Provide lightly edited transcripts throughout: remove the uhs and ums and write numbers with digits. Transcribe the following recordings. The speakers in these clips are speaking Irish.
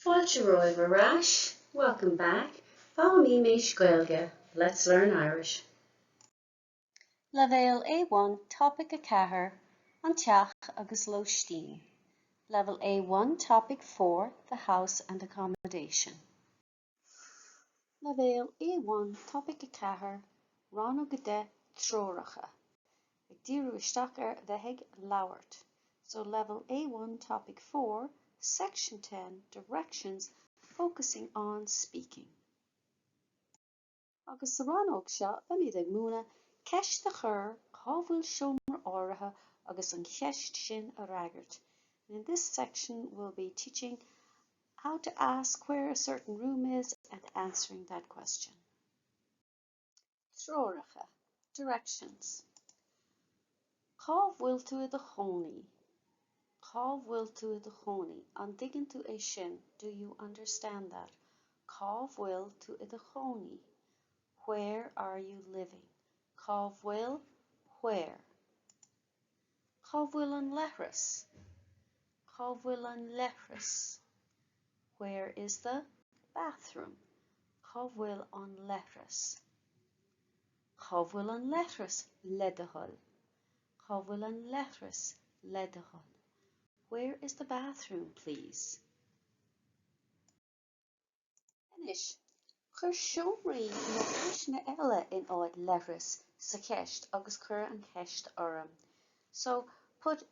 Fáil Treoracha, welcome back. Follow me, Miss Gaeilge. Let's learn Irish. Level A1 Topic a Cahar an Teach agus Lóistín. Level A1 Topic 4 The House and Accommodation. Level A1 Topic a Cahar Rannóg Treoracha. Ag díreach isteach bheithig Labhairt. So level A1 Topic 4 Section 10 Directions focusing on speaking. Agus sa Rannóg seo b'mid ag múna ceist a chur cábhfuil seomra áirithe agus an cheist sin a ragart. In this section we'll be teaching how to ask where a certain room is and answering that question. Treoracha. Directions. Cábhfuil tú a chónaí. Cábhfuil tú a chónaí. An diggin tú é sin. Do you understand that? Cábhfuil tú a chónaí. Where are you living? Cábhfuil, where? Cábhfuil an leithreas. Cábhfuil an leithreas. Where is the bathroom? Cábhfuil an leithreas. Cábhfuil an leithreas leidithil. Cábhfuil an leithreas leidithil. Where is the bathroom, please? Finish. Chur seomraí na háiseanna eile in áid leithreas sa cheist agus chur an cheist orm. So put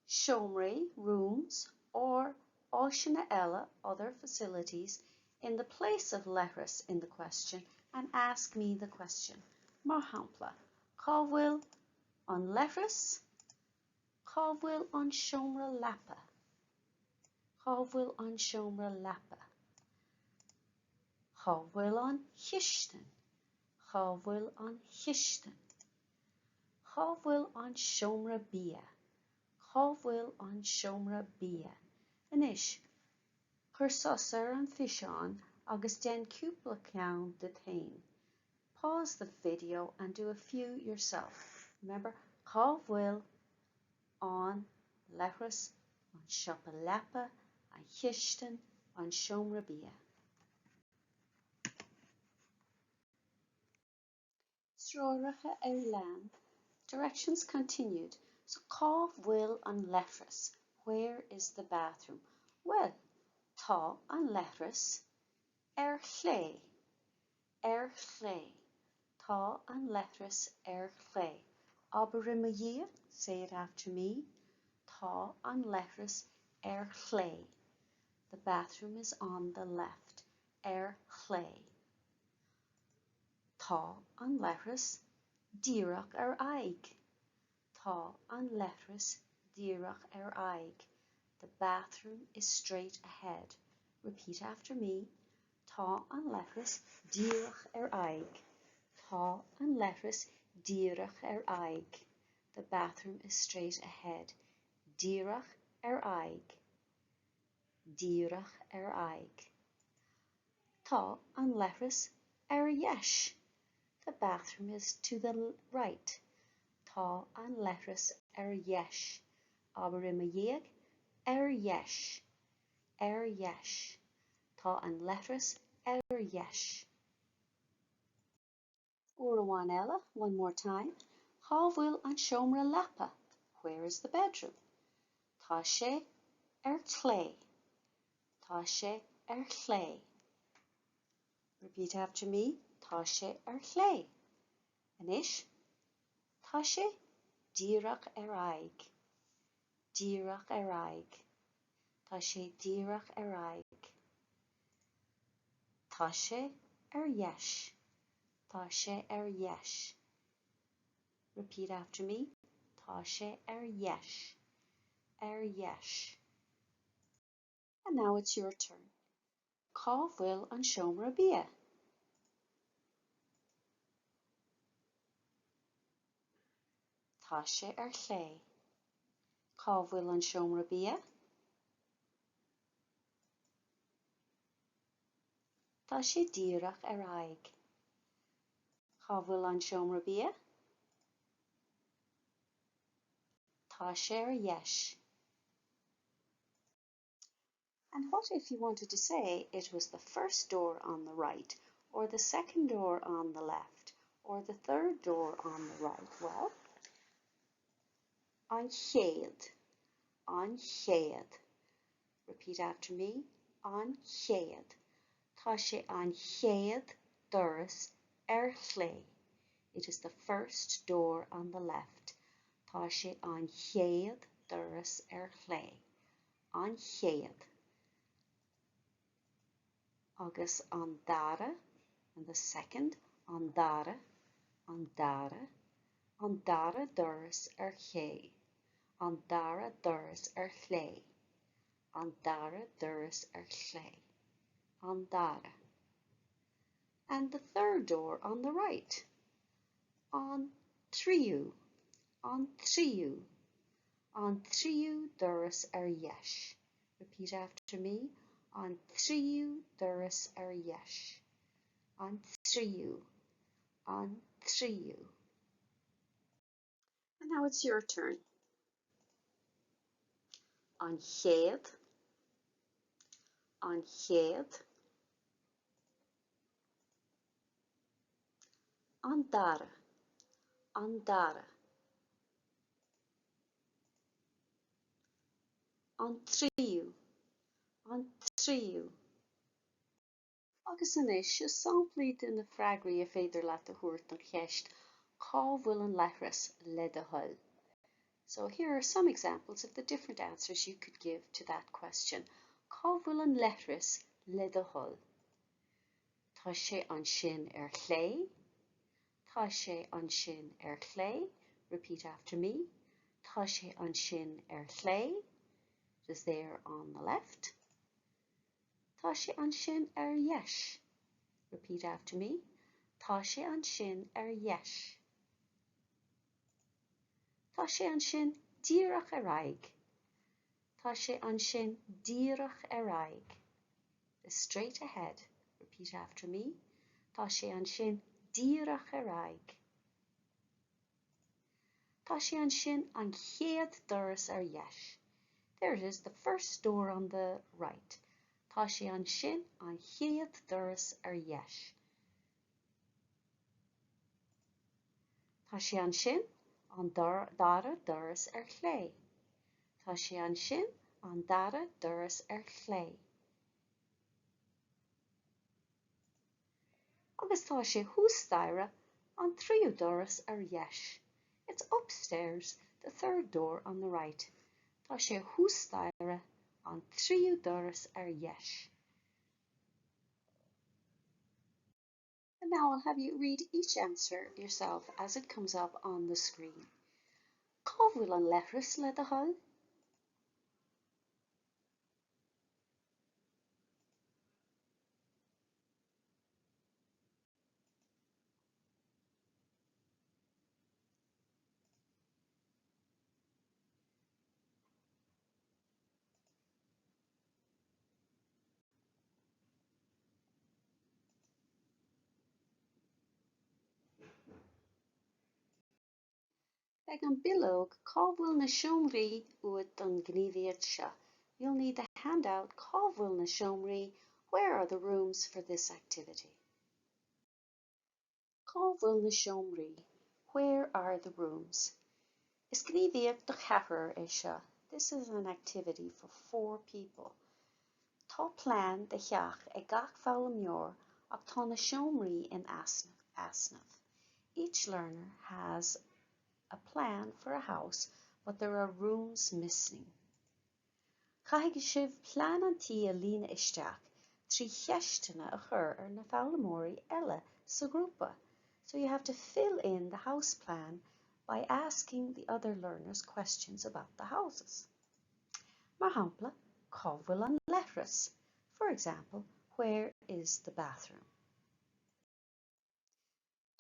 seomraí, rooms, or háiseanna eile, other facilities, in the place of leithreas in the question and ask me the question. Mar hampla, cábhfuil an leithreas? Cábhfuil an seomra leapa? Cábhfuil an seomra leapa? Cábhfuil an chiistin? Cábhfuil an chiistin? Cábhfuil an seomra bia? Cábhfuil an seomra bia? Inis, chur sos ar an fiseán agus den cúpla ceann de tain. Pause the video and do a few yourself. Remember, cábhfuil an leithreas, an seomra leapa, an chiistin, an seomra bia. Treoracha lean. Directions continued. So cábhfuil an leithreas. Where is the bathroom? Well, tá an leithreas chlé. Chlé. Tá an leithreas chlé. Aber rimimh, say it after me. Tá an leithreas chlé. The bathroom is on the left. Chlé. Tá an leithreas díreach aig. Tá an leithreas díreach aig. The bathroom is straight ahead. Repeat after me. Tá an leithreas díreach aig. Tá an leithreas díreach aig. The bathroom is straight ahead. Díreach aig. Díreach aig. Tá an leithreas yes. The bathroom is to the right. Tá an leithreas yes. Aber rimimh yes. Yes. Tá an leithreas yes. Uair eile, one more time. Cábhfuil an seomra leapa. Where is the bedroom? Tá sé chlé. Tá sé chlé. Repeat after me. Tá sé chlé. Inis, tá sé díreach aig. Díreach aig. Tá sé díreach aig. Tá sé yes. Tá sé yes. Repeat after me. Tá sé yes. Yes. And now it's your turn. Cábhfuil an seomra bia? Tá sé chlé. Cábhfuil an seomra bia? Tá sé díreach aig. Cábhfuil an seomra bia? Tá sé yes. And what if you wanted to say it was the first door on the right, or the second door on the left, or the third door on the right? Well, an cead, an cead. Repeat after me, an cead. Tá sé an chéad doras chlé. It is the first door on the left. Tá sé an chéad doras chlé. An chéad. Agus an dara, and the second, an dara, an dara. An dara doras ché. An dara doras chlé. An dara doras chlé. An dara. And the third door on the right. An triú, an triú. An triú doras yesh. Repeat after me. An triú doras yesh. An triú, an triú. And now it's your turn. An chéad, an chéad. An dara, an dara. An triú, an triú. Agus inis is samplaí in na freagraí a féidir leat a thuairt an cheist cá bhfuil an leithreas le do thoil. So here are some examples of the different answers you could give to that question. Cá bhfuil an leithreas le do thoil? Tá sé an sin chlé. Tá sé an sin chlé. Repeat after me. Tá sé an sin chlé. It is there on the left. Tá sé an sin yesh. Repeat after me. Tá sé an sin yesh. Tá sé an sin díreach araig. Tá sé an sin díreach araig. Straight ahead. Repeat after me. Tá sé an sin díreach araig. Tá sé an sin an chéad doras yesh. There it is, the first door on the right. Tá sé an sin an chéad doras yesh. Tá sé an sin an dara doras chlé. Tá sé an sin an dara doras chlé. Agus tá sé húsdaire an triú doras yesh. It's upstairs, the third door on the right. Tá sé húsdaire an triú doras yesh. And now I'll have you read each answer yourself as it comes up on the screen. Cá bhfuil an leithreas le do thoil? Ag an billóg, cá bhfuil na seomraí uait don gníomhaíocht seo. You'll need the handout cá bhfuil na seomraí. Where are the rooms for this activity? Cá bhfuil na seomraí. Where are the rooms? Is gníomhaíocht do chathair é seo. This is an activity for 4 people. Tá plán de cheach ag gach fáil meor ach tá na seomraí in asnamh. Each learner has a plan for a house, but there are rooms missing. Gaeilge sibh pleanantí a líne isteach trí cheistena a chur ar na fálamóirí eile sa grúpa. So you have to fill in the house plan by asking the other learners questions about the houses. Mar hampla, cá bhfuil an leithreas? For example, where is the bathroom?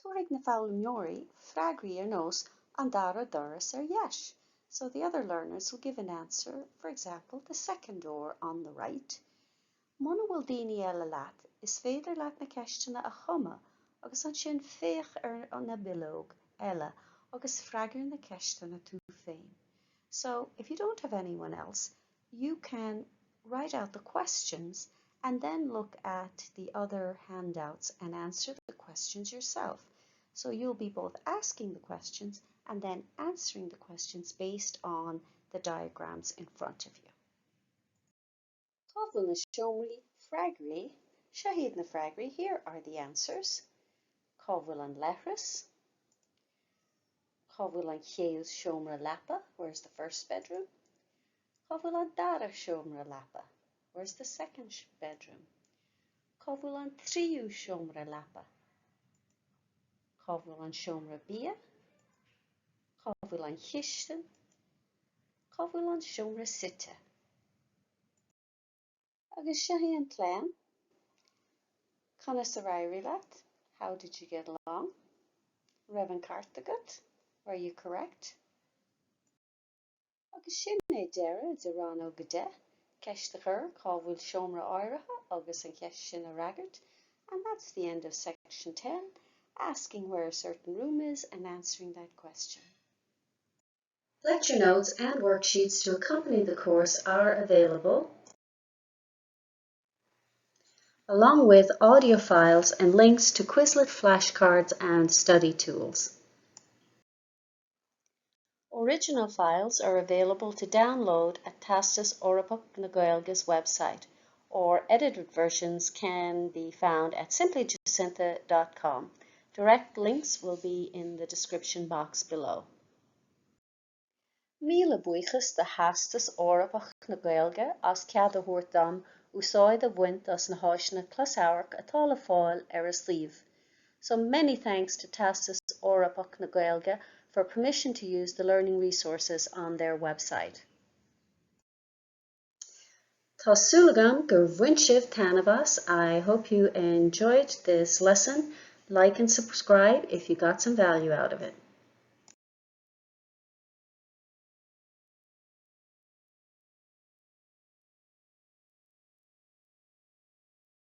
Tuairg na fálamóirí freagraí ar nós an dara doras yesh. So the other learners will give an answer, for example, the second door on the right. Muna bhfuil daoine eile leat, is féidir leat na ceistena a chuma, agus an sin féach ar na billóg eile, agus freagar na ceistena tú féin. So if you don't have anyone else, you can write out the questions and then look at the other handouts and answer the questions yourself. So you'll be both asking the questions and then answering the questions based on the diagrams in front of you. Cobhfuil na seomraí freagraí, Shahid na freagraí, here are the answers. Cobhfuil an leithreas. Cobhfuil an chéad seomra lapa, where's the first bedroom? Cobhfuil an dara seomra lapa, where's the second bedroom? Cobhfuil an tríú seomra lapa. Cobhfuil an seomra bia. Cobhfuil an chiistin. Cobhfuil an seomra site. Agus Shahi an clan. Conas a Rivat, how did you get along? Revan Cartagut, were you correct? Agus sin é deireadh de Rannóg de, ceist a chur, cobhfuil seomra áirithe agus an ceist sin a Raggart. And that's the end of section 10, asking where a certain room is and answering that question. Lecture notes and worksheets to accompany the course are available, along with audio files and links to Quizlet flashcards and study tools. Original files are available to download at Theastas Eorpach na Gaeilge's website, or edited versions can be found at simplyjacinta.com. Direct links will be in the description box below. Míle buíochas de Theastas Eorpach na Gaeilge as cead a thabhairt dom úsáid a bhaint as na háiseanna closamhairc atá le fáil ar a sliomh. So many thanks to Theastas Eorpach na Gaeilge for permission to use the learning resources on their website. Tá súlagam gur bhain sibh tanavas. I hope you enjoyed this lesson. Like and subscribe if you got some value out of it.